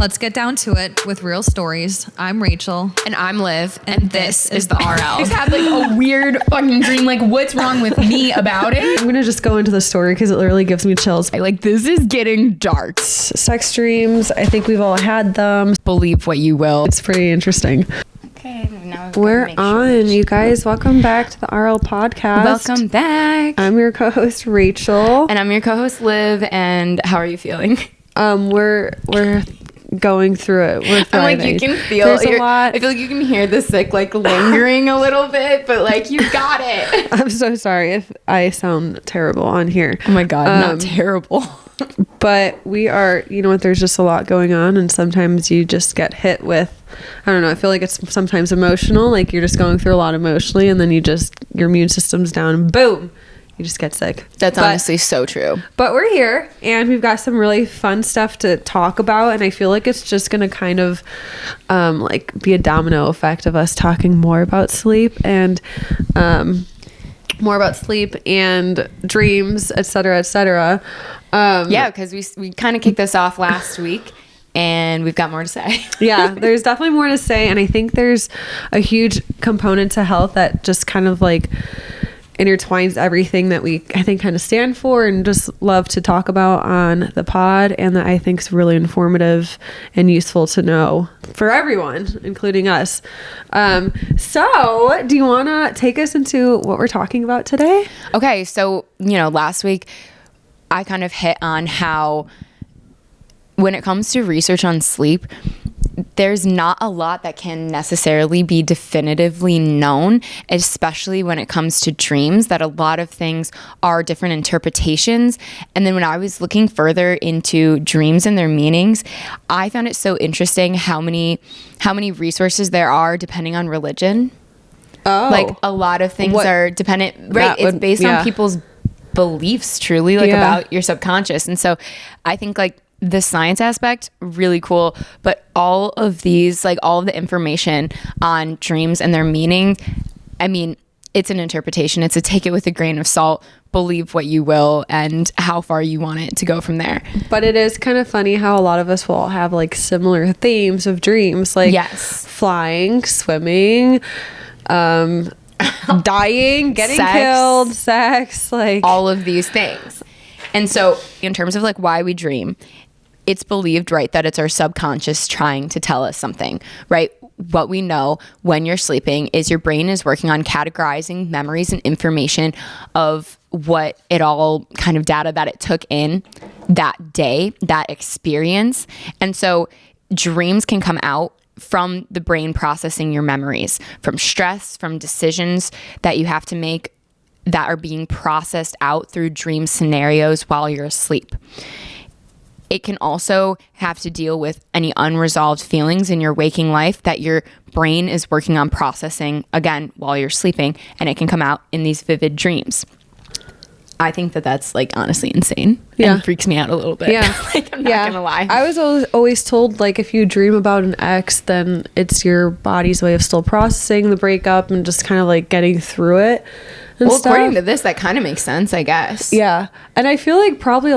Let's get down to it with real stories. I'm Rachel. And I'm Liv. And this is the RL. I just had like a weird fucking dream. Like, what's wrong with me about it? I'm going to just go into the story because it literally gives me chills. Like, this is getting dark. Sex dreams. I think we've all had them. Believe what you will. It's pretty interesting. Okay, now We're on. You guys, welcome back to the RL podcast. Welcome back. I'm your co-host, Rachel. And I'm your co-host, Liv. And how are you feeling? We're going through it. We're thriving. I'm like, you can feel There's a lot. I feel like you can hear the sick like lingering a little bit, but like you got it. I'm so sorry if I sound terrible on here. Oh my God, not terrible. But we are, you know what, there's just a lot going on, and sometimes you just get hit with, I don't know, I feel like it's sometimes emotional, like you're just going through a lot emotionally, and then your immune system's down, and boom, you just get sick. That's honestly so true. But we're here, and we've got some really fun stuff to talk about, and I feel like it's just going to kind of like be a domino effect of us talking more about sleep and dreams, etc., etc. Yeah, because we kind of kicked this off last week, and we've got more to say. Yeah, there's definitely more to say, and I think there's a huge component to health that just kind of like intertwines everything that we, I think, kind of stand for and just love to talk about on the pod, and that I think is really informative and useful to know for everyone, including us. So do you want to take us into what we're talking about today? Okay, so, last week I kind of hit on how when it comes to research on sleep, there's not a lot that can necessarily be definitively known, especially when it comes to dreams, that a lot of things are different interpretations. And then when I was looking further into dreams and their meanings, I found it so interesting how many resources there are depending on religion. Oh. Like a lot of things are dependent, right? It's based on people's beliefs truly, like about your subconscious. And so I think like the science aspect, really cool, but all of these, like all of the information on dreams and their meaning, I mean, it's an interpretation. It's a take it with a grain of salt, believe what you will, and how far you want it to go from there. But it is kind of funny how a lot of us will all have like similar themes of dreams, like flying, swimming, dying, getting killed, sex, like all of these things. And so in terms of like why we dream, it's believed, right, that it's our subconscious trying to tell us something, right? What we know when you're sleeping is your brain is working on categorizing memories and information of what it all kind of data that it took in that day, that experience. And so dreams can come out from the brain processing your memories, from stress, from decisions that you have to make that are being processed out through dream scenarios while you're asleep. It can also have to deal with any unresolved feelings in your waking life that your brain is working on processing, again, while you're sleeping, and it can come out in these vivid dreams. I think that that's like honestly insane. Yeah. And freaks me out a little bit. Yeah. Like, I'm not gonna lie. I was always told like if you dream about an ex, then it's your body's way of still processing the breakup and just kind of like getting through it. Well, according to this, that kind of makes sense, I guess. Yeah. And I feel like probably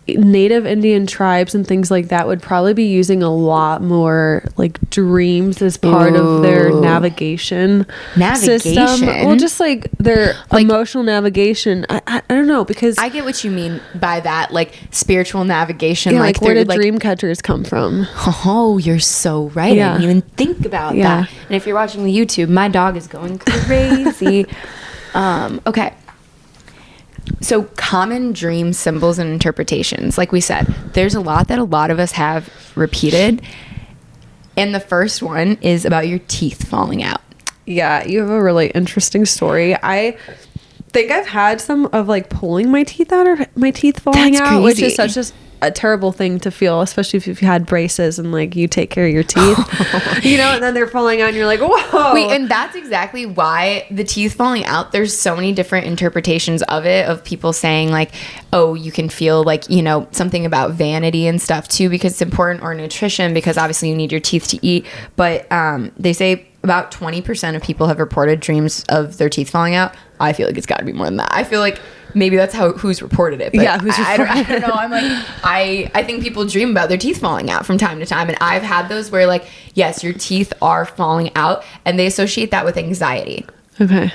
Native Indian tribes and things like that would probably be using a lot more like dreams as part of their navigation system. Well, just like their like, emotional navigation. I don't know, because I get what you mean by that, like spiritual navigation. Yeah, like where did dream catchers come from? Oh, you're so right. I didn't even think about that. And if you're watching the YouTube, my dog is going crazy. Okay. So common dream symbols and interpretations, like we said, there's a lot that a lot of us have repeated. And the first one is about your teeth falling out. Yeah, you have a really interesting story. I think I've had some of like pulling my teeth out or my teeth falling out, which is such a terrible thing to feel, especially if you've had braces and like you take care of your teeth, and then they're falling out and you're like, whoa. Wait, and that's exactly why the teeth falling out, there's so many different interpretations of it, of people saying like, oh, you can feel like, something about vanity and stuff too, because it's important, or nutrition, because obviously you need your teeth to eat. But they say about 20% of people have reported dreams of their teeth falling out. I feel like it's got to be more than that. I feel like maybe that's who's reported it. But Yeah, who's I reported don't know. I'm like, I think people dream about their teeth falling out from time to time. And I've had those where like, yes, your teeth are falling out and they associate that with anxiety. Okay.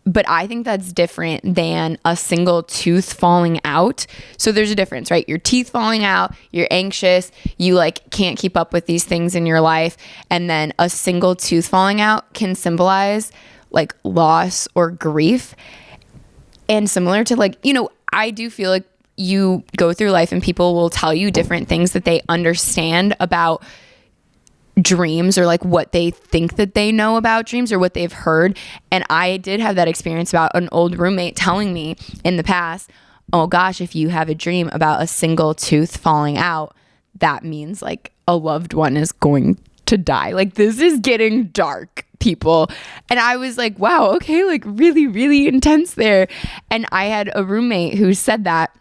But I think that's different than a single tooth falling out. So there's a difference, right? Your teeth falling out, you're anxious, you like can't keep up with these things in your life. And then a single tooth falling out can symbolize like loss or grief. And similar to like, you know, I do feel like you go through life and people will tell you different things that they understand about dreams or like what they think that they know about dreams or what they've heard. And I did have that experience about an old roommate telling me in the past, oh gosh, if you have a dream about a single tooth falling out, that means like a loved one is going to die. Like this is getting dark, people. And I was like, wow, okay, like really, really intense there. And I had a roommate who said that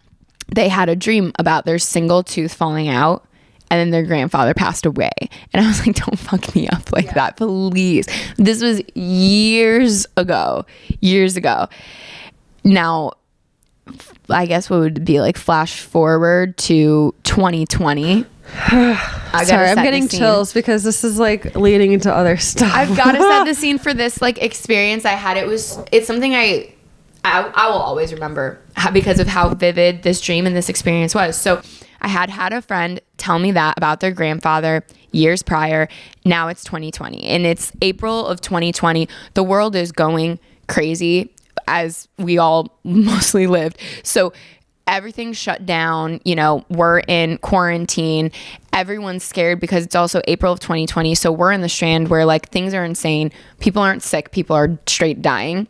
they had a dream about their single tooth falling out and then their grandfather passed away. And I was like, don't fuck me up like that, please. This was years ago. Now, I guess what would be like flash forward to 2020. Sorry, I'm getting chills because this is like leading into other stuff. I've got to set the scene for this like experience I had. It's something I will always remember because of how vivid this dream and this experience was. So I had a friend tell me that about their grandfather years prior. Now it's 2020 and it's April of 2020. The world is going crazy as we all mostly lived. So everything's shut down. You know, we're in quarantine. Everyone's scared because it's also April of 2020. So we're in the strand where like things are insane. People aren't sick. People are straight dying.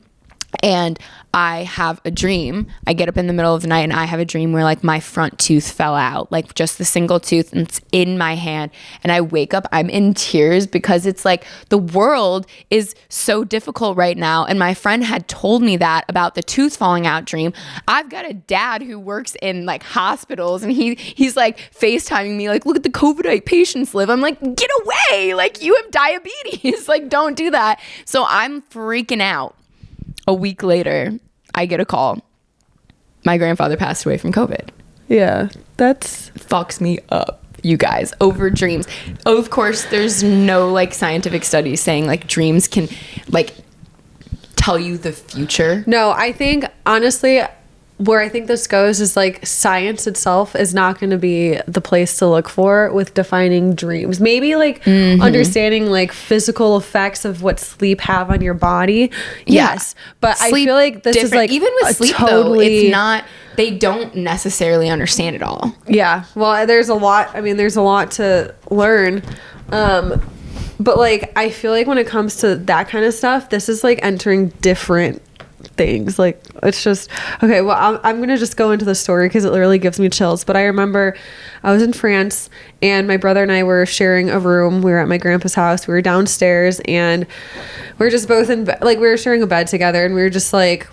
And I have a dream. I get up in the middle of the night and I have a dream where like my front tooth fell out, like just the single tooth, and it's in my hand. And I wake up, I'm in tears because it's like the world is so difficult right now. And my friend had told me that about the tooth falling out dream. I've got a dad who works in like hospitals and he's like FaceTiming me like, look at the COVID patients live. I'm like, get away. Like you have diabetes. Like don't do that. So I'm freaking out. A week later, I get a call. My grandfather passed away from COVID. Yeah, that's fucks me up, you guys, over dreams. Of course, there's no like scientific studies saying like dreams can like tell you the future. No, I think honestly, where I think this goes is like science itself is not going to be the place to look for with defining dreams. Maybe like understanding like physical effects of what sleep have on your body. Yeah. Yes. But Sleep I feel like this is like even with sleep totally, though, it's not, they don't necessarily understand it all. Yeah. Well, there's a lot to learn. But like, I feel like when it comes to that kind of stuff, this is like entering different things. Like it's just okay. Well, I'm gonna just go into the story because it literally gives me chills. But I remember I was in France and my brother and I were sharing a room. We were at my grandpa's house. We were downstairs and we were just both in bed. Like we were sharing a bed together and we were just like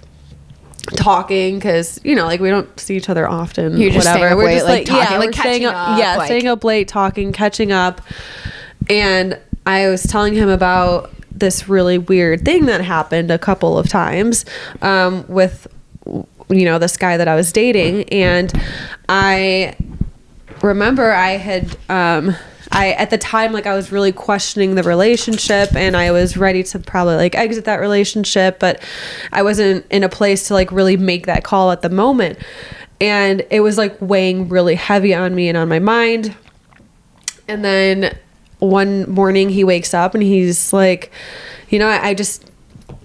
talking because you know like we don't see each other often. You're just whatever. staying up We're late, just like talking, yeah, like we're catching staying up. up, Yeah, like staying up late, talking, catching up, and I was telling him about this really weird thing that happened a couple of times with you know this guy that I was dating. And I remember I had at the time like I was really questioning the relationship and I was ready to probably like exit that relationship, but I wasn't in a place to like really make that call at the moment. And it was like weighing really heavy on me and on my mind. And then one morning he wakes up and he's like, you know, I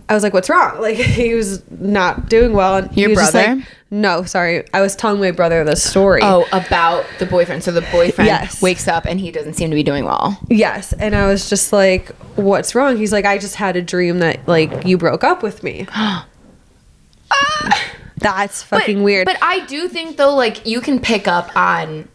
was like, what's wrong? Like he was not doing well. And Your he was brother? Just like, no, sorry. I was telling my brother the story. Oh, about the boyfriend. So the boyfriend Yes. wakes up and he doesn't seem to be doing well. Yes. And I was just like, what's wrong? He's like, I just had a dream that like you broke up with me. That's fucking weird. But I do think though, like you can pick up on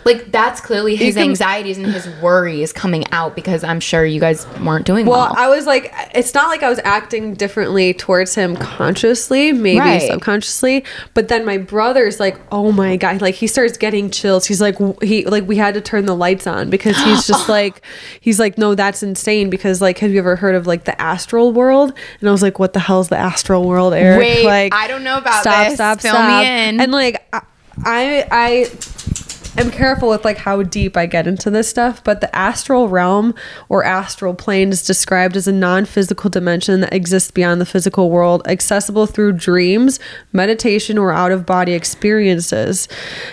Like, that's clearly his can- anxieties and his worries coming out, because I'm sure you guys weren't doing well. Well, I was like, it's not like I was acting differently towards him consciously, maybe Right. subconsciously, but then my brother's like, oh my God, like he starts getting chills. He's like, we had to turn the lights on because he's just like, he's like, no, that's insane, because like, have you ever heard of like the astral world? And I was like, what the hell's the astral world, Eric? Wait, like, I don't know about stop, this. Stop, Fill stop. me in. And like, I am careful with like how deep I get into this stuff, but the astral realm or astral plane is described as a non-physical dimension that exists beyond the physical world, accessible through dreams, meditation, or out-of-body experiences.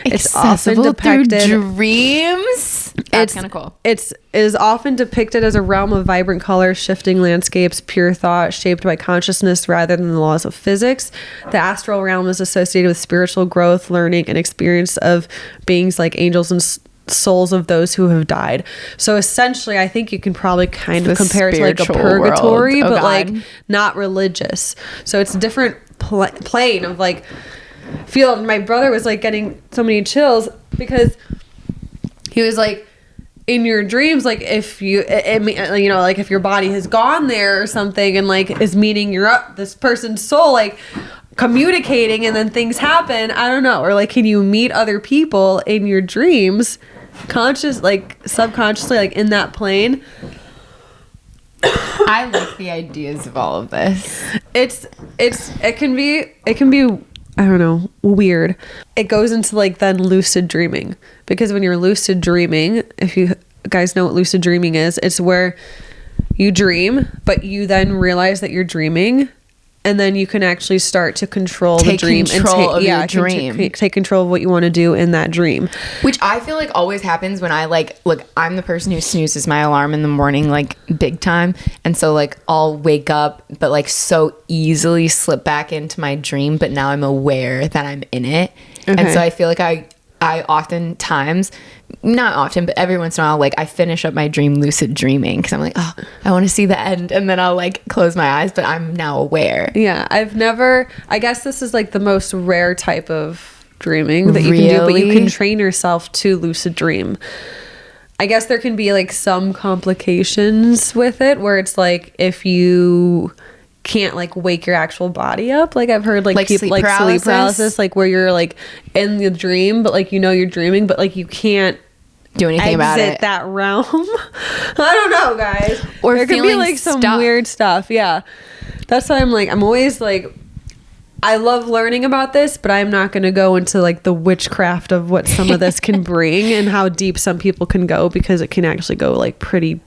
It's often depicted through dreams. That's kind of cool. It is often depicted as a realm of vibrant colors, shifting landscapes, pure thought, shaped by consciousness rather than the laws of physics. The astral realm is associated with spiritual growth, learning, and experience of beings like angels and souls of those who have died. So essentially, I think you can probably kind of compare it to like a spiritual purgatory, world. Oh, but God. like not religious. So it's a different plane of like feel. My brother was like getting so many chills because he was like, in your dreams, like if you know, like if your body has gone there or something and like is meeting this person's soul, like communicating, and then things happen, I don't know, or like can you meet other people in your dreams, conscious, like subconsciously, like in that plane? I like the ideas of all of this. It can be I don't know, weird. It goes into like then lucid dreaming, because when you're lucid dreaming, if you guys know what lucid dreaming is, it's where you dream, but you then realize that you're dreaming, and then you can actually start to control the dream Take control of your dream. Take control of what you want to do in that dream. Which I feel like always happens when I like, look, I'm the person who snoozes my alarm in the morning, like big time. And so like I'll wake up, but like so easily slip back into my dream. But now I'm aware that I'm in it. Okay. And so I feel like I oftentimes, not often, but every once in a while, like I finish up my dream lucid dreaming because I'm like, oh, I want to see the end. And then I'll like close my eyes, but I'm now aware. Yeah, I guess this is like the most rare type of dreaming that you can do, but you can train yourself to lucid dream. I guess there can be like some complications with it where it's like if you can't like wake your actual body up, like I've heard like people sleep paralysis, like where you're like in the dream, but like you know you're dreaming, but like you can't do anything about it. that realm. I don't know, guys. Or there could be like some stuck. weird stuff. Yeah, that's why I'm always like, I love learning about this, but I'm not going to go into like the witchcraft of what some of this can bring and how deep some people can go, because it can actually go like pretty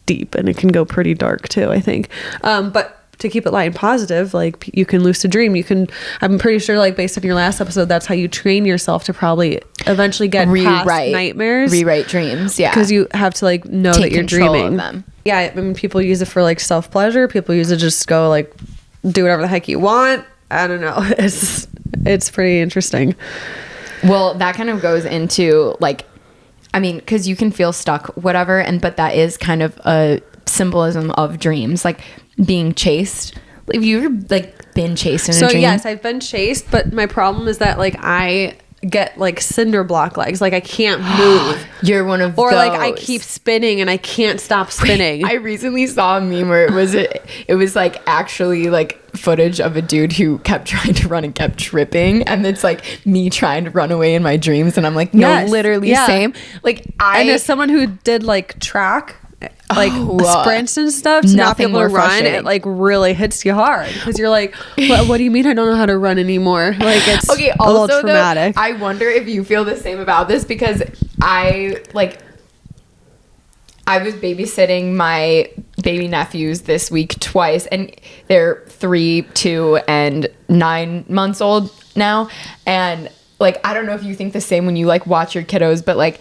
deep and it can go pretty dark too, I think. But to keep it light and positive, like you can lucid dream. I'm pretty sure like based on your last episode, that's how you train yourself to probably eventually get past nightmares. Rewrite dreams. Yeah. Because you have to like know Take that you're control dreaming. of them. Yeah. I mean, people use it for like self-pleasure. People use it just go like do whatever the heck you want. I don't know. It's pretty interesting. Well, that kind of goes into like, I mean, because you can feel stuck, whatever, but that is kind of a symbolism of dreams, like being chased. Have you ever like been chased in a dream? Yes, I've been chased, but my problem is that like I get like cinder block legs, like I can't move. You're one of or those. like I keep spinning and I can't stop spinning. I recently saw a meme where it was like actually like footage of a dude who kept trying to run and kept tripping, and it's like me trying to run away in my dreams, and I'm like, no, Yes, literally yeah. same. Like and as someone who did like track, like sprints and stuff, to not be nothing able to more run, frustrating. it like really hits you hard because you're like, what do you mean I don't know how to run anymore? Like it's okay. a little Also, traumatic. though, I wonder if you feel the same about this, because I was babysitting my baby nephews this week twice, and they're 3, 2, and 9 months old now. And like, I don't know if you think the same when you like watch your kiddos, but like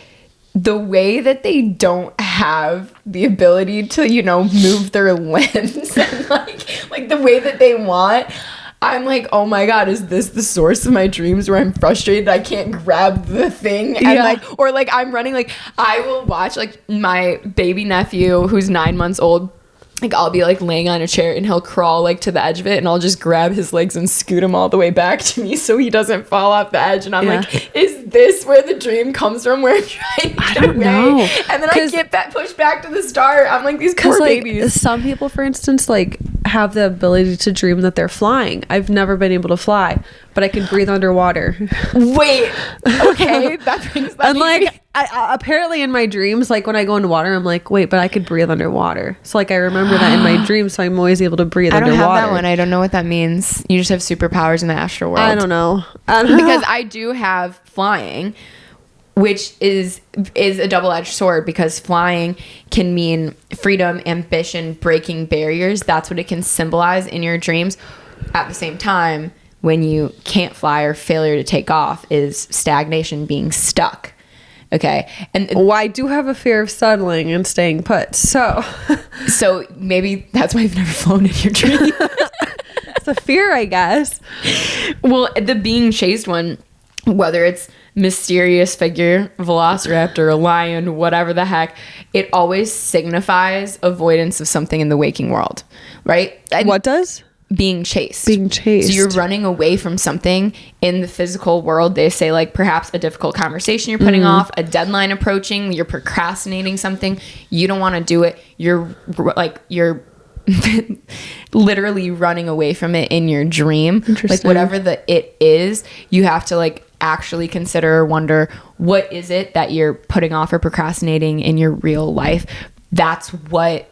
the way that they don't have the ability to, you know, move their limbs and like the way that they want, I'm like, oh my God, is this the source of my dreams where I'm frustrated I can't grab the thing? And like, or like I'm running, like I will watch like my baby nephew who's 9 months old like I'll be like laying on a chair and he'll crawl like to the edge of it, and I'll just grab his legs and scoot him all the way back to me so he doesn't fall off the edge. And I'm like, is this where the dream comes from? Where I'm trying to get away? And then I get pushed back to the start. I'm like, these poor babies. Some people, for instance, like have the ability to dream that they're flying. I've never been able to fly, but I can breathe underwater. Wait, okay, that brings that. And like, I apparently in my dreams, like when I go into water, I'm like, wait, but I could breathe underwater. So like I remember that in my dreams, so I'm always able to breathe underwater. I don't have that one. I don't know what that means. You just have superpowers in the astral world. I don't know. Because I do have flying, which is a double-edged sword, because flying can mean freedom, ambition, breaking barriers. That's what it can symbolize in your dreams. At the same time, when you can't fly or failure to take off is stagnation, being stuck. Okay. And I do have a fear of settling and staying put. So maybe that's why you've never flown in your dream. It's a fear, I guess. Well, the being chased one, whether it's mysterious figure, velociraptor, a lion, whatever the heck, it always signifies avoidance of something in the waking world, right? And what does? Being chased. So you're running away from something in the physical world. They say like perhaps a difficult conversation you're putting off, a deadline approaching, you're procrastinating something. You don't want to do it. You're literally running away from it in your dream. Like whatever it is, you have to like actually consider or wonder, what is it that you're putting off or procrastinating in your real life? That's what...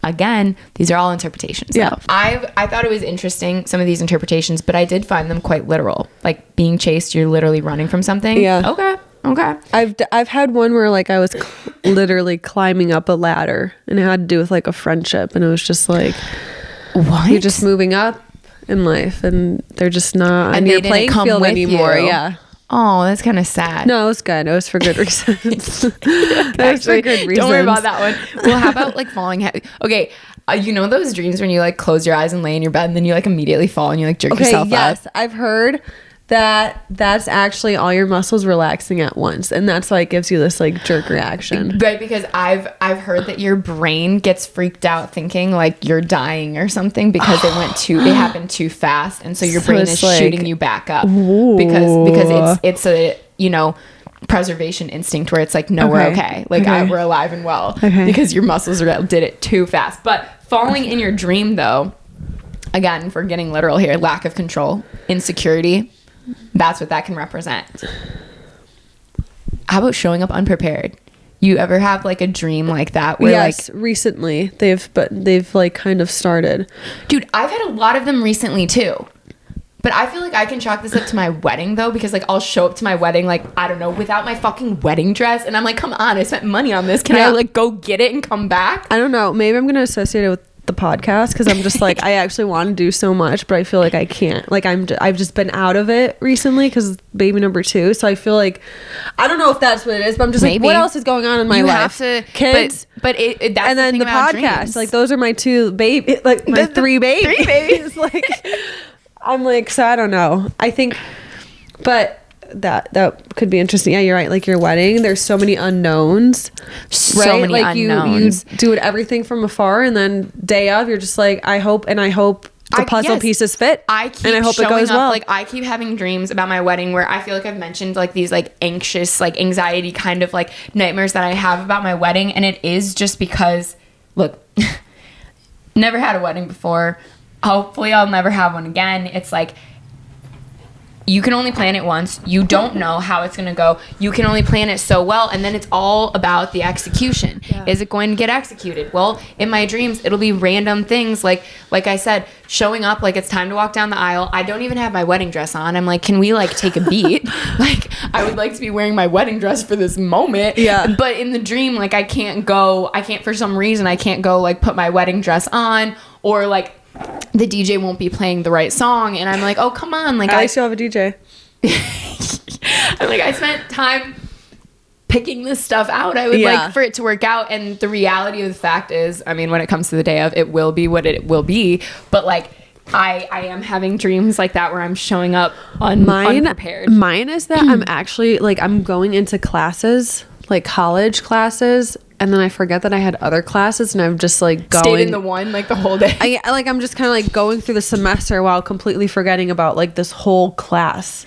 Again, these are all interpretations. Yeah. I thought it was interesting, some of these interpretations, but I did find them quite literal. Like being chased, you're literally running from something. Yeah. Okay. I've had one where like I was literally climbing up a ladder, and it had to do with like a friendship, and it was just like, what? You're just moving up in life, and they're just not on your playing field anymore. You. Yeah. Oh, that's kind of sad. No, it was good. It was for good reasons. It was for good reasons. Don't worry about that one. Well, how about like falling heavy? Okay, you know those dreams when you like close your eyes and lay in your bed, and then you like immediately fall and you like jerk yourself up? Yes, I've heard that that's actually all your muscles relaxing at once, and that's why it gives you this like jerk reaction. Right, because I've heard that your brain gets freaked out thinking like you're dying or something because it happened too fast, and so your brain is like, shooting you back up. Ooh. because it's a preservation instinct where it's like, no, we're okay, like we're alive and well, because your muscles did it too fast. But falling in your dream, though, again, if we're getting literal here, lack of control, insecurity, that's what that can represent. How about showing up unprepared? You ever have like a dream like that where yes, like recently they've like kind of started. Dude, I've had a lot of them recently too. But I feel like I can chalk this up to my wedding though, because like I'll show up to my wedding like, I don't know, without my fucking wedding dress, and I'm like, come on, I spent money on this. Can I like go get it and come back? I don't know. Maybe I'm gonna associate it with the podcast, because I'm just like, I actually want to do so much, but I feel like I can't. Like I've just been out of it recently because baby number 2. So I feel like, I don't know if that's what it is, but I'm just like, what else is going on in my life? Have to, kids, but that's and then the podcast. Dreams. Like those are my 2 baby, like my 3 babies. 3 babies. Like I'm like, so I don't know. I think, but that could be interesting. Yeah, you're right. Like your wedding, there's so many unknowns. So many like unknowns. You do it everything from afar, and then day of, you're just like, I hope the puzzle pieces fit. I hope it goes well. Like I keep having dreams about my wedding where I feel like I've mentioned like these like anxious, like anxiety kind of like nightmares that I have about my wedding, and it is just because, look, never had a wedding before. Hopefully I'll never have one again. It's like, you can only plan it once. You don't know how it's going to go. You can only plan it so well, and then it's all about the execution. Yeah. Is it going to get executed? Well, in my dreams, it'll be random things like I said, showing up like it's time to walk down the aisle. I don't even have my wedding dress on. I'm like, can we like take a beat? Like, I would like to be wearing my wedding dress for this moment. Yeah. But in the dream, like for some reason, I can't go like put my wedding dress on, or like the DJ won't be playing the right song, and I'm like, oh, come on. Like I still have a DJ. I'm like, I spent time picking this stuff out. I would like for it to work out, and the reality of the fact is, I mean, when it comes to the day of, it will be what it will be, but like I am having dreams like that where I'm showing up unprepared. Mine is that I'm actually like, I'm going into classes, like college classes, and then I forget that I had other classes, and I'm just like going Stayed in the one like the whole day. I'm just kind of like going through the semester while completely forgetting about like this whole class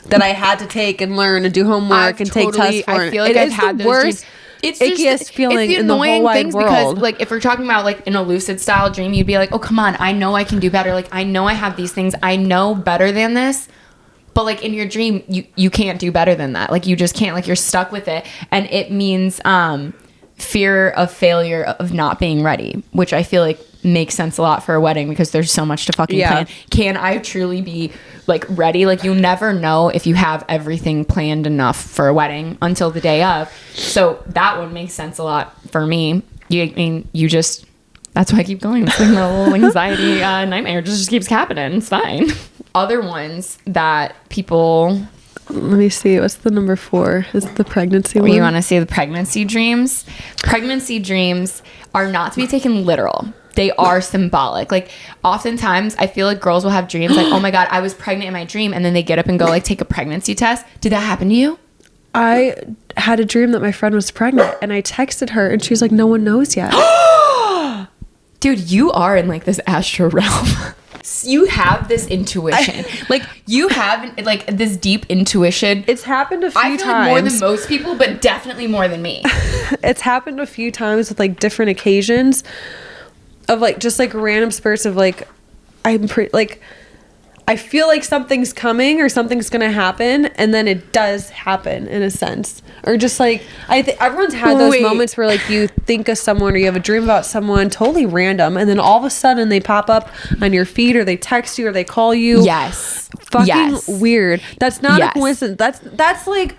that I had to take and learn and do homework and take tests for. I feel like I've had those dreams. It's ickiest feeling in the whole wide world. Because like if we're talking about like in a lucid style dream, you'd be like, oh come on, I know I can do better. Like I know I have these things. I know better than this. But like in your dream, you can't do better than that. Like you just can't. Like you're stuck with it, and it means fear of failure, of not being ready, which I feel like makes sense a lot for a wedding because there's so much to fucking plan. Can I truly be like ready? Like you never know if you have everything planned enough for a wedding until the day of. So that one makes sense a lot for me. That's why I keep going. This like my little anxiety nightmare just keeps happening. It's fine. Other ones that people... Let me see. What's the number 4? Is it the pregnancy one? You want to see the pregnancy dreams? Pregnancy dreams are not to be taken literal. They are symbolic. Like oftentimes I feel like girls will have dreams like, oh my God, I was pregnant in my dream. And then they get up and go like take a pregnancy test. Did that happen to you? I had a dream that my friend was pregnant and I texted her and she's like, no one knows yet. Dude, you are in like this astral realm. You have this intuition. Like you have like this deep intuition. It's happened a few times. I feel like more than most people, but definitely more than me. It's happened a few times with like different occasions of like just like random spurts of like I feel like something's coming or something's gonna happen, and then it does happen in a sense. Or just like everyone's had those moments where like you think of someone or you have a dream about someone totally random, and then all of a sudden they pop up on your feed or they text you or they call you. Yes. Fucking weird. That's not a coincidence. That's like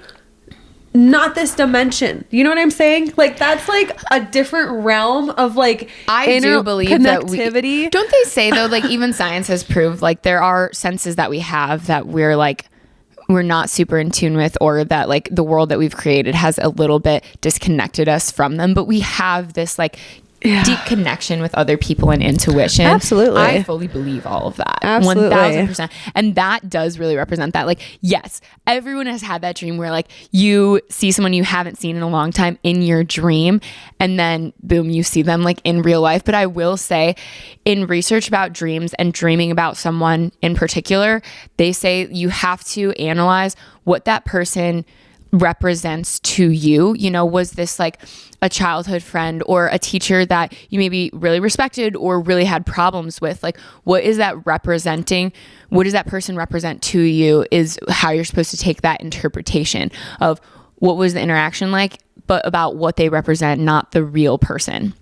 not this dimension. You know what I'm saying? Like that's like a different realm of like I do believe connectivity. That don't they say though, like even science has proved like there are senses that we have that we're not super in tune with, or that like the world that we've created has a little bit disconnected us from them, but we have this like deep connection with other people and intuition. Absolutely. I fully believe all of that. Absolutely. 1000%. And that does really represent that. Like, yes, everyone has had that dream where like you see someone you haven't seen in a long time in your dream, and then boom, you see them like in real life. But I will say in research about dreams and dreaming about someone in particular, they say you have to analyze what that person represents to you. You know, was this like a childhood friend or a teacher that you maybe really respected or really had problems with? Like, what is that representing? What does that person represent to you is how you're supposed to take that interpretation of what was the interaction like, but about what they represent, not the real person.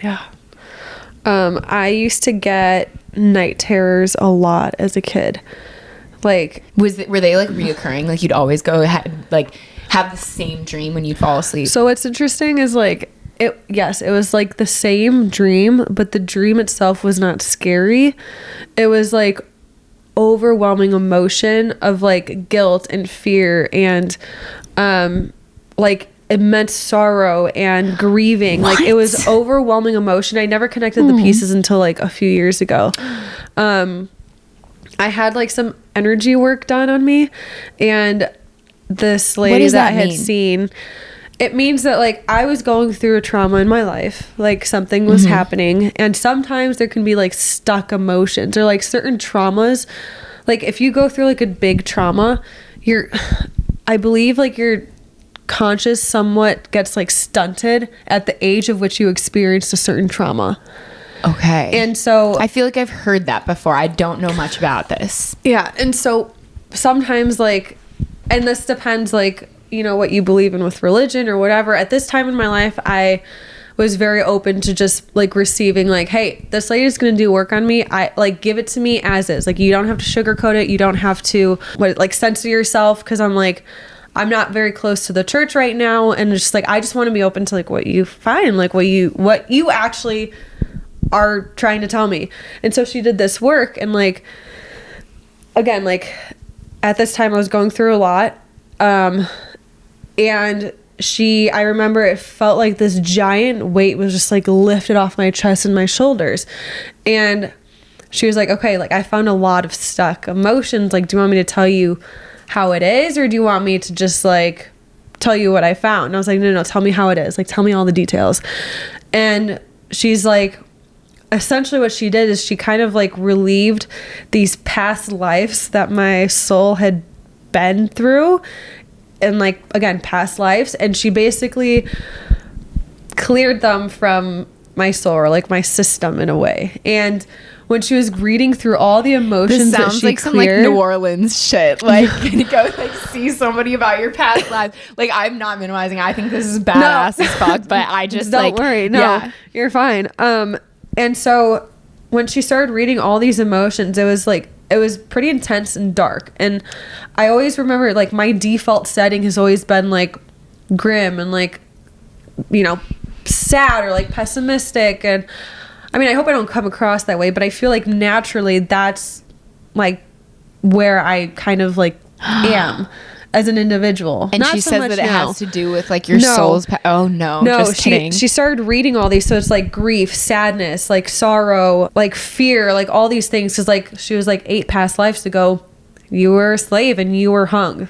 Yeah. I used to get night terrors a lot as a kid. Like, were they like reoccurring? Like you'd always go ahead, like have the same dream when you'd fall asleep? So what's interesting is like, it was like the same dream, but the dream itself was not scary. It was like overwhelming emotion of like guilt and fear and like immense sorrow and grieving. What? Like it was overwhelming emotion. I never connected the pieces until like a few years ago. I had like some energy work done on me, and this lady that I had seen, it means that like I was going through a trauma in my life, like something was happening, and sometimes there can be like stuck emotions or like certain traumas. Like if you go through like a big trauma, I believe like your conscious somewhat gets like stunted at the age of which you experienced a certain trauma. Okay. And so I feel like I've heard that before. I don't know much about this. Yeah. And so sometimes like, and this depends like, you know, what you believe in with religion or whatever. At this time in my life, I was very open to just like receiving like, hey, this lady's going to do work on me. I like give it to me as is. Like you don't have to sugarcoat it. You don't have to censor yourself. Cause I'm like, I'm not very close to the church right now. And it's just like, I just want to be open to like what you find, like what you actually are trying to tell me. And so she did this work, and like again, like at this time I was going through a lot, and I remember it felt like this giant weight was just like lifted off my chest and my shoulders, and she was like, okay, like I found a lot of stuck emotions, like do you want me to tell you how it is, or do you want me to just like tell you what I found. And I was like, no, tell me how it is. Like, tell me all the details. And she's like, essentially what she did is she kind of like relieved these past lives that my soul had been through, and like, again, past lives. And she basically cleared them from my soul, or like my system in a way. And when she was reading through all the emotions This sounds that she like cleared, some like New Orleans shit. Like, you go like see somebody about your past lives. Like, I'm not minimizing. I think this is badass as fuck, but I just don't like, worry. No, yeah. you're fine. And so when she started reading all these emotions, it was pretty intense and dark. And I always remember, like, my default setting has always been like grim and like, you know, sad or like pessimistic. And I mean, I hope I don't come across that way, but I feel like naturally that's like where I kind of like am as an individual. And Not she so says much that it now. has to do with like your soul's. Oh no, just kidding. She started reading all these, so it's like grief, sadness, like sorrow, like fear, like all these things. Because like she was like 8 past lives ago, you were a slave and you were hung,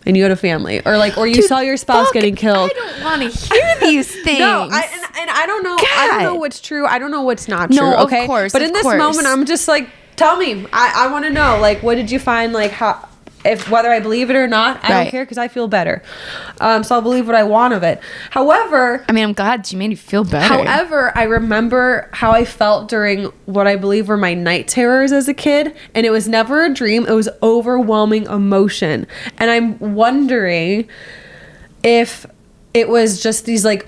and you had a family, or like, or you saw your spouse getting killed. I don't want to hear these things. No, and I don't know. I don't know what's true. I don't know what's not true. No, of okay, course, but of in this course. moment, I'm just like, tell me. I want to know. Like, what did you find? Like, how? If whether I believe it or not, I Right. don't care, because I feel better. So I'll believe what I want of it. However, I mean, I'm glad she made you feel better. However, I remember how I felt during what I believe were my night terrors as a kid, and it was never a dream. It was overwhelming emotion. And I'm wondering if it was just these, like,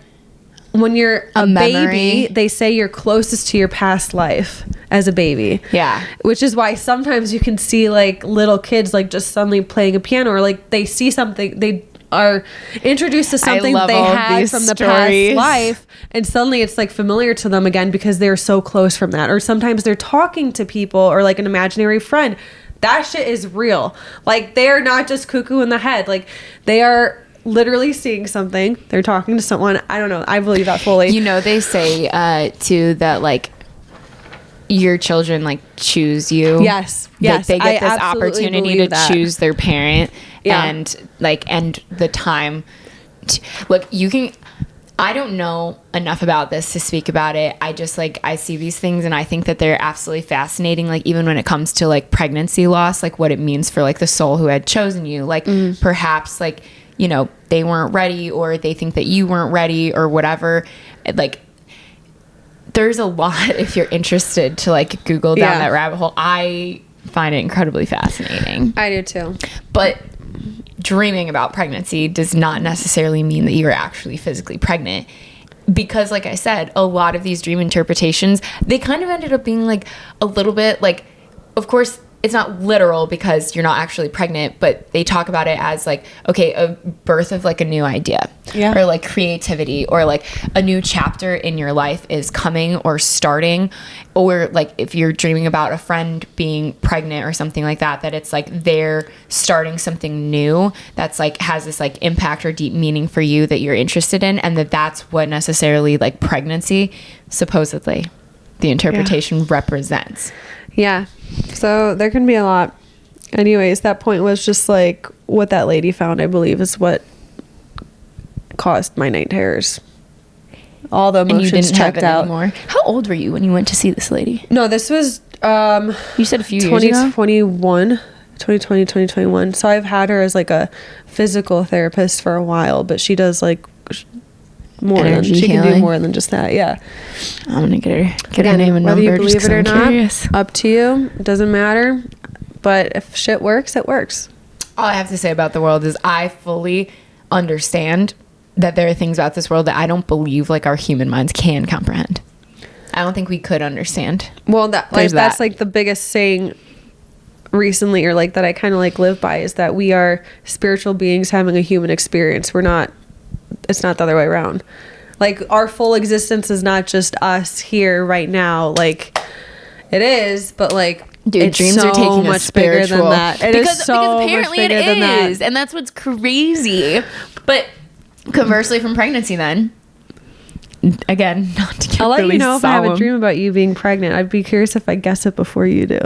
when you're a memory. baby, they say you're closest to your past life as a baby. Yeah. Which is why sometimes you can see like little kids like just suddenly playing a piano, or like they see something, they are introduced to something love they all of had these from the stories. past life, and suddenly it's like familiar to them again because they're so close from that. Or sometimes they're talking to people or like an imaginary friend. That shit is real. Like, they're not just cuckoo in the head. Like, they are literally seeing something. They're talking to someone. I don't know. I believe that fully. You know, they say too that like your children like choose you. Yes. Like, Yes. they get I this absolutely opportunity believe to that. choose their parent. Yeah. And like, and the time look, you can, I don't know enough about this to speak about it. I just like, I see these things and I think that they're absolutely fascinating. Like, even when it comes to like pregnancy loss, like what it means for like the soul who had chosen you, like perhaps like, you know, they weren't ready, or they think that you weren't ready, or whatever. Like, there's a lot, if you're interested, to like Google down that rabbit hole. I find it incredibly fascinating. I do too. But dreaming about pregnancy does not necessarily mean that you're actually physically pregnant. Because like I said, a lot of these dream interpretations, they kind of ended up being like a little bit like, of course, it's not literal because you're not actually pregnant, but they talk about it as like, okay, a birth of like a new idea, or like creativity, or like a new chapter in your life is coming or starting. Or like if you're dreaming about a friend being pregnant or something like that, that it's like they're starting something new that's like has this like impact or deep meaning for you that you're interested in, and that's what necessarily like pregnancy, supposedly, the interpretation represents. Yeah. So there can be a lot. Anyways, that point was just like what that lady found, I believe, is what caused my night terrors. All the emotions And you didn't have checked it out. anymore. How old were you when you went to see this lady? No, this was You said a few years ago. 2020, 2021. So I've had her as like a physical therapist for a while, but she does like more than Energy she can do healing. more than just that. Yeah. I'm gonna get her Again, name and whether number. you believe just it or 'cause I'm not, curious. up to you. It doesn't matter. But if shit works, it works. All I have to say about the world is I fully understand that there are things about this world that I don't believe like our human minds can comprehend. I don't think we could understand. Well, that like There's that's that. like the biggest saying recently, or like that I kind of like live by, is that we are spiritual beings having a human experience. We're not. It's not the other way around. Like, our full existence is not just us here right now. Like, it is, but like, Dude, it's dreams so are taking much us spiritual. bigger than that. It is so because much apparently bigger it than that. is, and that's what's crazy. But conversely, from pregnancy, then again, not to get I'll let really you know if I have a solemn. dream about you being pregnant. I'd be curious if I guess it before you do,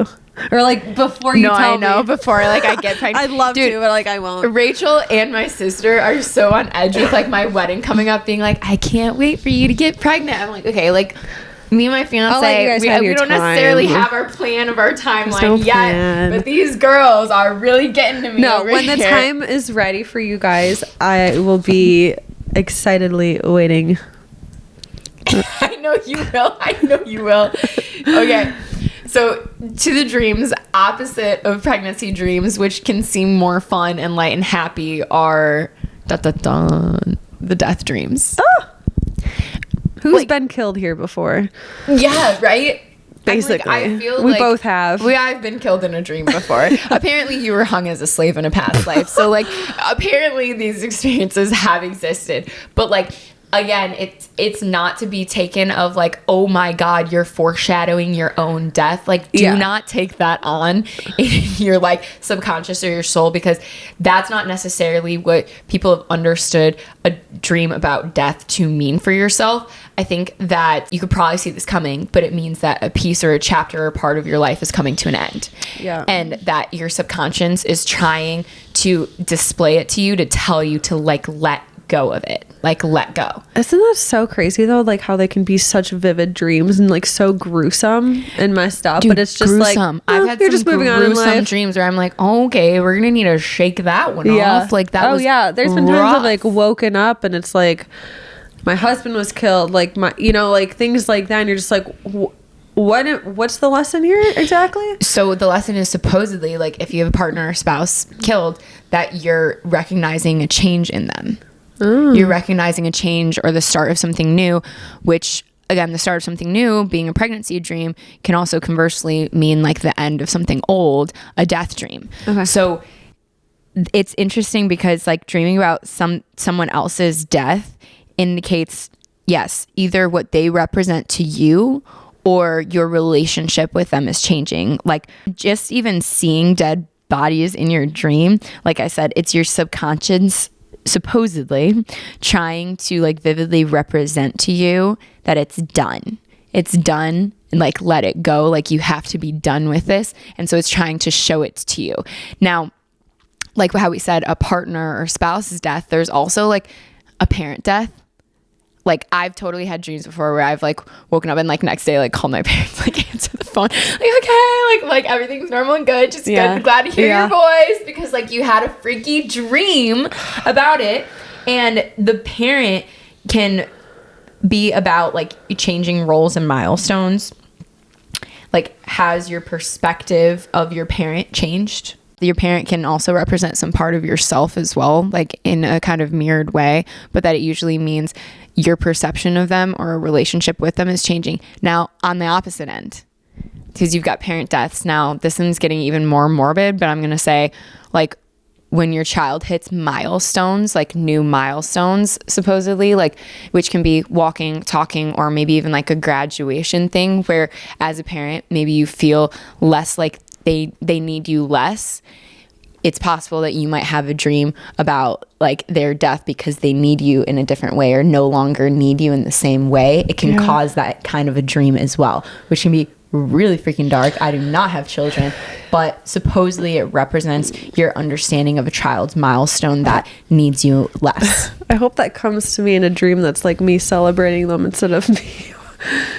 or like before you No, tell I know me. before like I get pregnant. I'd love Dude, to, but like I won't. Rachel and my sister are so on edge with like my wedding coming up, being like, I can't wait for you to get pregnant. I'm like, okay, like me and my I'll let you fiance, guys we have your don't necessarily time. have our plan of our timeline no yet, plan. but these girls are really getting to me. No, over when the here. time is ready for you guys, I will be excitedly waiting. I know you will. I know you will. Okay. So, to the dreams, opposite of pregnancy dreams, which can seem more fun and light and happy, are the death dreams. Who's Like- been killed here before? Yeah, right? Basically. I feel We like both have. I've been killed in a dream before. Apparently, you were hung as a slave in a past life. So, like, apparently these experiences have existed. But, like, again, it's not to be taken of like, oh my God, you're foreshadowing your own death. Like, do not take that on in your like subconscious or your soul, because that's not necessarily what people have understood a dream about death to mean for yourself. I think that you could probably see this coming, but it means that a piece or a chapter or part of your life is coming to an end. Yeah. And that your subconscious is trying to display it to you, to tell you to like let go of it, like let go. Isn't that so crazy though? Like how they can be such vivid dreams and like so gruesome and messed up, but it's just gruesome. like I've had you're some just moving on in gruesome life. dreams where I'm like, oh, okay, we're gonna need to shake that one off. Like that. Oh was yeah, there's been times rough. I've like woken up and it's like my husband was killed, like my, you know, like things like that, and you're just like, what's the lesson here exactly? So the lesson is supposedly like if you have a partner or spouse killed, that you're recognizing a change in them. You're recognizing a change or the start of something new, which again, the start of something new being a pregnancy dream can also conversely mean like the end of something old, a death dream. Okay. So it's interesting because like dreaming about someone else's death indicates, yes, either what they represent to you or your relationship with them is changing. Like just even seeing dead bodies in your dream, like I said, it's your subconscious supposedly trying to like vividly represent to you that it's done and like let it go, like you have to be done with this, and so it's trying to show it to you. Now, like how we said, a partner or spouse's death, there's also like a parent death. Like I've totally had dreams before where I've like woken up and like next day like called my parents, like answer the phone, like okay, like everything's normal and good, just good, glad to hear your voice, because like you had a freaky dream about it. And the parent can be about like changing roles and milestones. Like, has your perspective of your parent changed? Your parent can also represent some part of yourself as well, like in a kind of mirrored way, but that it usually means your perception of them or a relationship with them is changing. Now, on the opposite end, because you've got parent deaths. Now, this one's getting even more morbid, but I'm going to say, like, when your child hits milestones, like new milestones, supposedly, like, which can be walking, talking, or maybe even like a graduation thing where as a parent, maybe you feel less like they need you less. It's possible that you might have a dream about like their death because they need you in a different way or no longer need you in the same way. It can cause that kind of a dream as well, which can be really freaking dark. I do not have children, but supposedly it represents your understanding of a child's milestone that needs you less. I hope that comes to me in a dream that's like me celebrating them instead of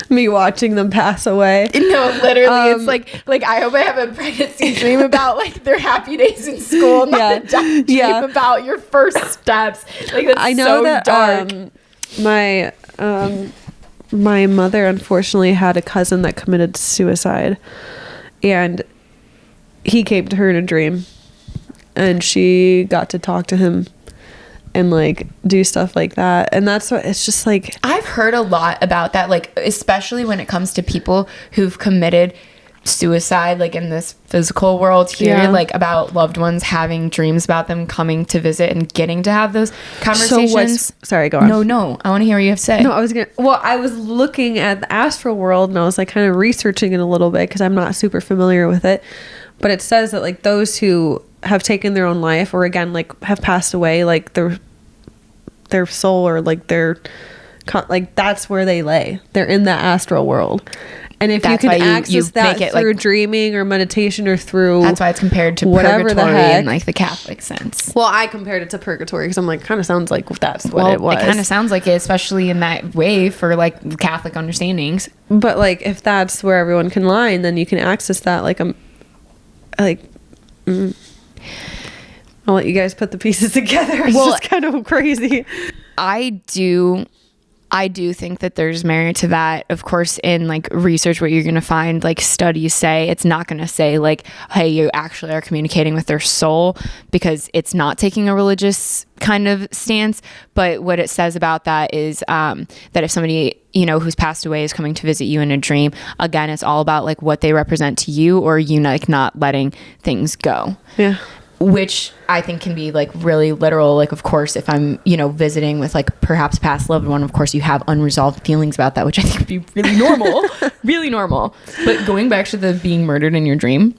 me watching them pass away. No, literally, it's like I hope I have a pregnancy dream about like their happy days in school, not a death dream about your first steps. Like that's I know so that dark. My mother unfortunately had a cousin that committed suicide, and he came to her in a dream, and she got to talk to him and like do stuff like that. And that's what it's just like. I've heard a lot about that, like especially when it comes to people who've committed suicide, like in this physical world here, like about loved ones having dreams about them coming to visit and getting to have those conversations. Sorry, go on. No, I want to hear what you have to say. No, I was looking at the astroworld and I was like kind of researching it a little bit because I'm not super familiar with it. But it says that like those who have taken their own life or again like have passed away, like their soul or like their like that's where they lay. They're in the astral world. And if That's you why can you access that make it, through like, dream or meditation or through That's why it's compared to whatever the purgatory heck. in like the Catholic sense. Well, I compared it to purgatory because I'm like, kind of sounds like that's what it was. It kind of sounds like it, especially in that way for like Catholic understandings. But like, if that's where everyone can lie, and then you can access that. Like, I'll let you guys put the pieces together. It's just kind of crazy. I do think that there's merit to that. Of course, in like research, what you're going to find, like studies say, it's not going to say like, hey, you actually are communicating with their soul, because it's not taking a religious kind of stance. But what it says about that is that if somebody, you know, who's passed away is coming to visit you in a dream, again, it's all about like what they represent to you, or you like not letting things go. Yeah. Which I think can be like really literal. Like, of course, if I'm, you know, visiting with like perhaps past loved one, of course you have unresolved feelings about that, which I think would be really normal, really normal. But going back to the being murdered in your dream.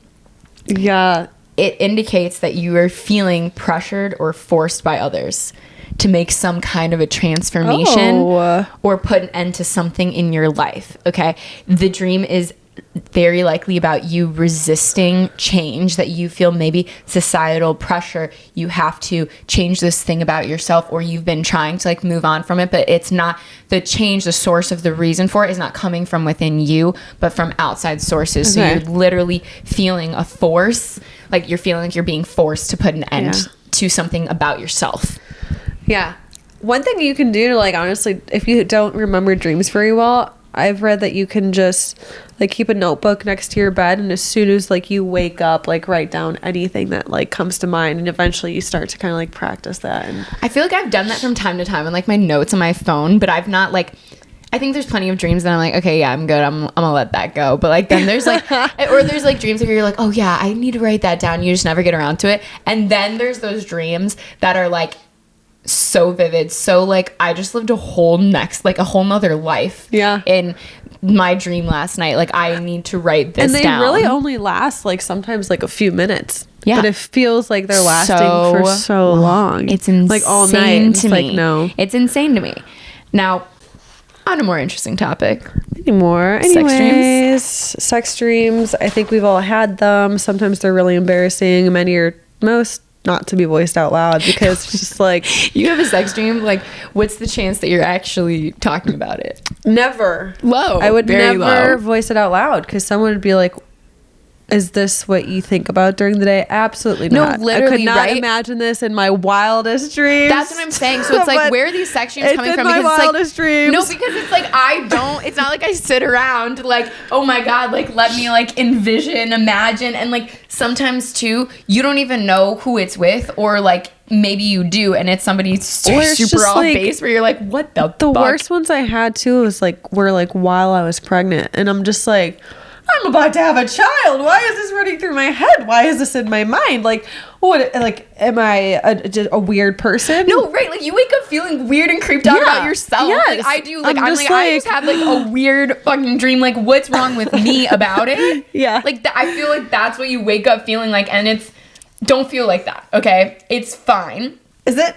Yeah. It indicates that you are feeling pressured or forced by others to make some kind of a transformation or put an end to something in your life. Okay. The dream is very likely about you resisting change, that you feel maybe societal pressure, you have to change this thing about yourself, or you've been trying to like move on from it, but it's not the change. The source of the reason for it is not coming from within you, but from outside sources. Okay. So you're literally feeling a force, like you're feeling like you're being forced to put an end to something about yourself. Yeah. One thing you can do to like, honestly, if you don't remember dreams very well, I've read that you can just like keep a notebook next to your bed, and as soon as like you wake up, like write down anything that like comes to mind, and eventually you start to kind of like practice that. And I feel like I've done that from time to time in like my notes on my phone, but I've not like, I think there's plenty of dreams that I'm like, okay, yeah, I'm good. I'm gonna let that go. But like then there's like, or there's like dreams where you're like, oh yeah, I need to write that down. You just never get around to it. And then there's those dreams that are like so vivid, so like I just lived a whole nother life in my dream last night. Like I need to write this down. And they really only last like sometimes like a few minutes, but it feels like they're lasting for so long. It's insane, like all night to me. me. Like, no, it's insane to me. Now on a more interesting topic, anyways, sex dreams, I think we've all had them. Sometimes they're really embarrassing. Many are most not to be voiced out loud, because it's just like, you have a sex dream, like what's the chance that you're actually talking about it? Never. Low. I would Very never low. voice it out loud, because someone would be like, is this what you think about during the day? Absolutely not. No, literally, I could not right? imagine this in my wildest dreams. That's what I'm saying. So it's like, where are these sex dreams coming from? It's in my Because wildest dreams. No, because it's like it's not like I sit around like, oh my God, like let me like envision, imagine, and like sometimes too, you don't even know who it's with, or like maybe you do, and it's somebody super off base where you're like, what the fuck? Worst ones I had too were like while I was pregnant, and I'm just like, I'm about to have a child. Why is this running through my head? Why is this in my mind? Like, what? Like, am I a weird person? No, right. Like, you wake up feeling weird and creeped out about yourself. Yes. Like, I do. Like, I just have like a weird fucking dream. Like, what's wrong with me about it? Yeah. Like, I feel like that's what you wake up feeling like, and don't feel like that. Okay, it's fine. Is it?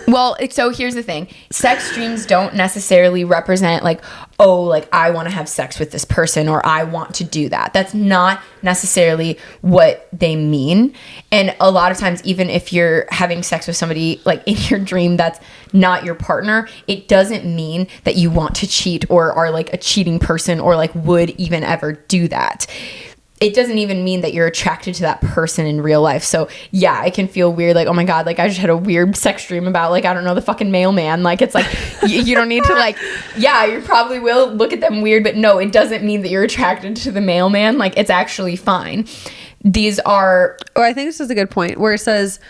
Well, so here's the thing. Sex dreams don't necessarily represent like, oh, like I want to have sex with this person, or I want to do that. That's not necessarily what they mean. And a lot of times, even if you're having sex with somebody like in your dream that's not your partner, it doesn't mean that you want to cheat or are like a cheating person, or like would even ever do that. It doesn't even mean that you're attracted to that person in real life. So yeah, it can feel weird. Like, oh my God, like I just had a weird sex dream about like, I don't know, the fucking mailman. Like, it's like, you don't need to like, yeah, you probably will look at them weird, but no, it doesn't mean that you're attracted to the mailman. Like, it's actually fine. These are... Oh, I think this is a good point where it says,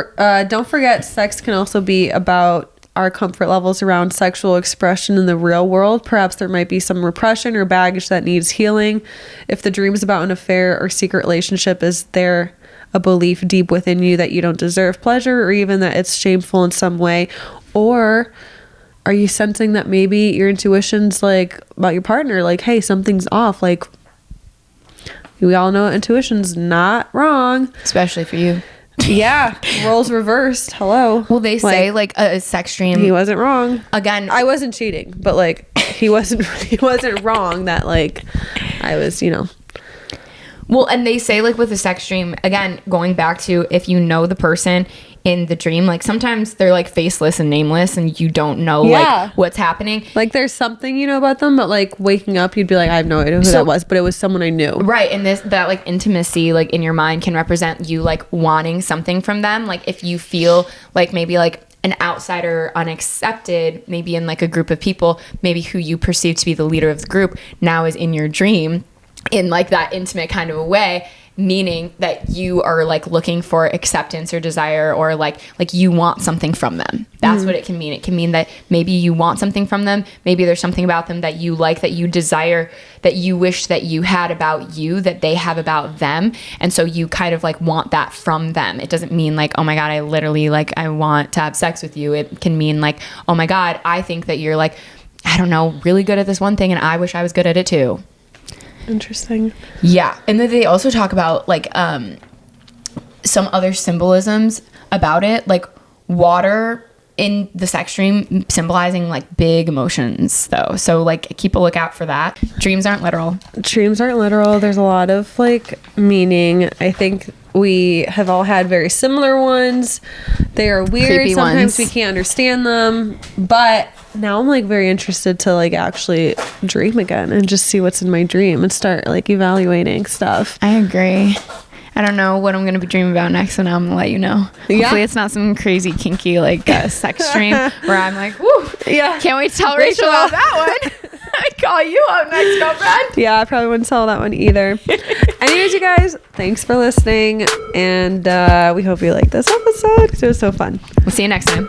don't forget sex can also be about our comfort levels around sexual expression in the real world. Perhaps there might be some repression or baggage that needs healing. If the dream is about an affair or secret relationship, is there a belief deep within you that you don't deserve pleasure, or even that it's shameful in some way? Or are you sensing that maybe your intuition's like about your partner, like, hey, something's off? Like, we all know intuition's not wrong. Especially for you. Yeah, roles reversed. Hello. Well, they say like a sex dream. He wasn't wrong. Again, I wasn't cheating, but like he wasn't wrong that like I was, Well, and they say like with a sex dream, again, going back to if you know the person in the dream, like sometimes they're like faceless and nameless and you don't know like what's happening. Like there's something you know about them, but like waking up you'd be like, I have no idea who that was, but it was someone I knew. Right. And that like intimacy like in your mind can represent you like wanting something from them. Like if you feel like maybe like an outsider, unaccepted, maybe in like a group of people, maybe who you perceive to be the leader of the group now is in your dream in like that intimate kind of a way, meaning that you are like looking for acceptance or desire or like you want something from them. That's what it can mean. It can mean that maybe you want something from them. Maybe there's something about them that you like, that you desire, that you wish that you had about you, that they have about them. And so you kind of like want that from them. It doesn't mean like, oh my God, I literally like, I want to have sex with you. It can mean like, oh my God, I think that you're like, I don't know, really good at this one thing and I wish I was good at it too. Interesting. Yeah. And then they also talk about like some other symbolisms about it, like water in the sex dream symbolizing like big emotions though. So like keep a lookout for that. Dreams aren't literal. Dreams aren't literal. There's a lot of like meaning. I think we have all had very similar ones. They are weird. Creepy Sometimes ones. we can't understand them, but now I'm like very interested to like actually dream again and just see what's in my dream and start like evaluating stuff. I agree. I don't know what I'm going to be dreaming about next, and I'm going to let you know. Yeah. Hopefully it's not some crazy kinky like sex dream where I'm like, woo, Yeah. can't wait to tell Rachel about that one. I call you up next, girlfriend. Yeah, I probably wouldn't tell that one either. Anyways, you guys, thanks for listening, and we hope you liked this episode because it was so fun. We'll see you next time.